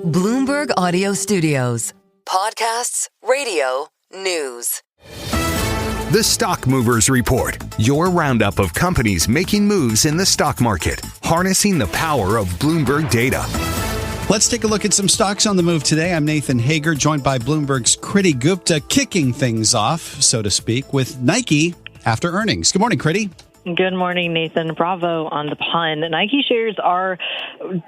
Bloomberg Audio Studios. Podcasts, radio, news. The Stock Movers Report, your roundup of companies making moves in the stock market, harnessing the power of Bloomberg data. Let's take a look at some stocks on the move today. I'm Nathan Hager, joined by Bloomberg's Kriti Gupta, kicking things off, so to speak, with Nike after earnings. Good morning, Kriti. Good morning, Nathan. Bravo on the pun. Nike shares are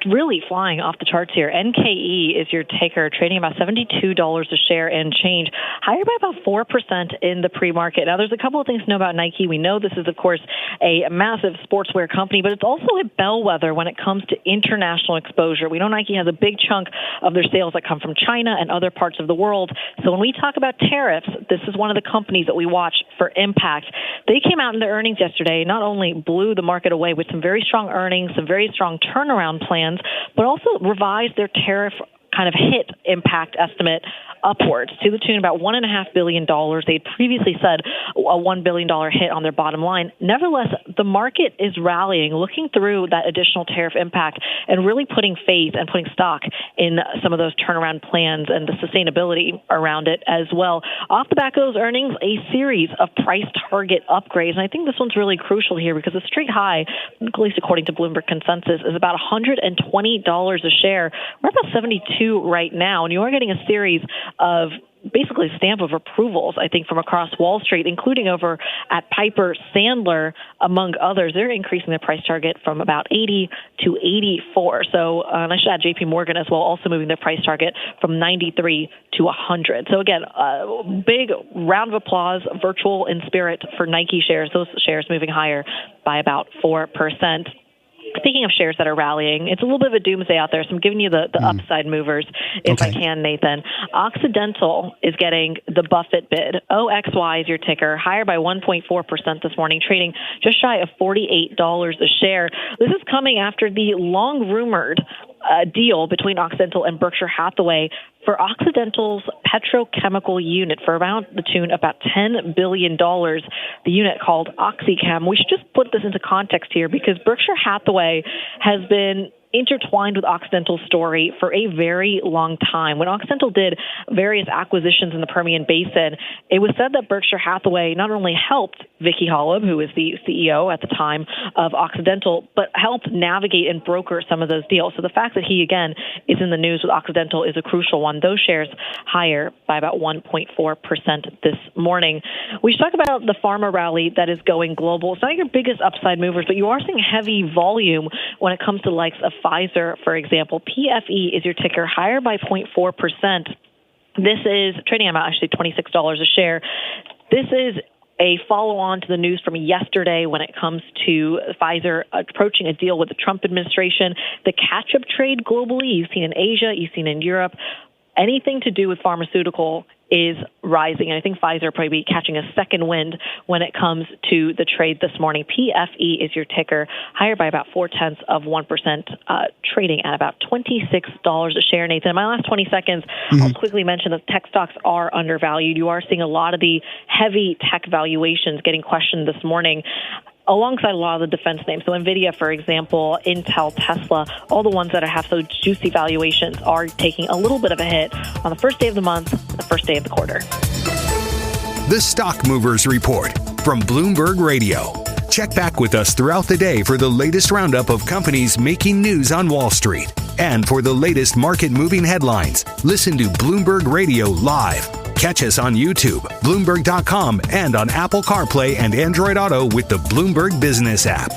really flying off the charts here. NKE is your ticker, trading about $72 a share and change, higher by about 4% in the pre-market. Now, there's a couple of things to know about Nike. We know this is, of course, a massive sportswear company, but it's also a bellwether when it comes to international exposure. We know Nike has a big chunk of their sales that come from China and other parts of the world. So when we talk about tariffs, this is one of the companies that we watch for impact. They came out in their earnings yesterday, not only blew the market away with some very strong earnings, some very strong turnaround plans, but also revised their tariff kind of hit impact estimate upwards to the tune of about $1.5 billion. They had previously said a $1 billion hit on their bottom line. Nevertheless, the market is rallying, looking through that additional tariff impact and really putting faith and putting stock in some of those turnaround plans and the sustainability around it as well. Off the back of those earnings, a series of price target upgrades. And I think this one's really crucial here because the street high, at least according to Bloomberg consensus, is about $120 a share. We're about 72 right now, and you are getting a series of basically a stamp of approvals, I think, from across Wall Street, including over at Piper Sandler, among others. They're increasing their price target from about 80 to 84. So, and I should add JP Morgan as well, also moving their price target from 93 to 100. So again, big round of applause, virtual in spirit for Nike shares, those shares moving higher by about 4%. Speaking of shares that are rallying, it's a little bit of a doomsday out there, so I'm giving you the upside movers if I can, Nathan. Occidental is getting the Buffett bid. OXY is your ticker, higher by 1.4% this morning, trading just shy of $48 a share. This is coming after the long-rumored deal between Occidental and Berkshire Hathaway for Occidental's Petrochemical unit for around the tune of about $10 billion, the unit called OxyChem. We should just put this into context here because Berkshire Hathaway has been intertwined with Occidental's story for a very long time. When Occidental did various acquisitions in the Permian Basin, it was said that Berkshire Hathaway not only helped Vicky Holub, who was the CEO at the time of Occidental, but helped navigate and broker some of those deals. So the fact that he, again, is in the news with Occidental is a crucial one. Those shares higher by about 1.4% this morning. We should talk about the pharma rally that is going global. It's not your biggest upside movers, but you are seeing heavy volume when it comes to likes of Pfizer, for example. PFE is your ticker, higher by 0.4%. This is trading at actually $26 a share. This is a follow-on to the news from yesterday when it comes to Pfizer approaching a deal with the Trump administration. The catch-up trade globally, you've seen in Asia, you've seen in Europe. Anything to do with pharmaceutical is rising. And I think Pfizer will probably be catching a second wind when it comes to the trade this morning. PFE is your ticker, higher by about 0.4%, trading at about $26 a share. Nathan, in my last 20 seconds, I'll quickly mention that tech stocks are undervalued. You are seeing a lot of the heavy tech valuations getting questioned this morning, alongside a lot of the defense names. So NVIDIA, for example, Intel, Tesla, all the ones that have so juicy valuations are taking a little bit of a hit on the first day of the month, the first day of the quarter. The Stock Movers Report from Bloomberg Radio. Check back with us throughout the day for the latest roundup of companies making news on Wall Street. And for the latest market-moving headlines, listen to Bloomberg Radio live. Catch us on YouTube, Bloomberg.com, and on Apple CarPlay and Android Auto with the Bloomberg Business app.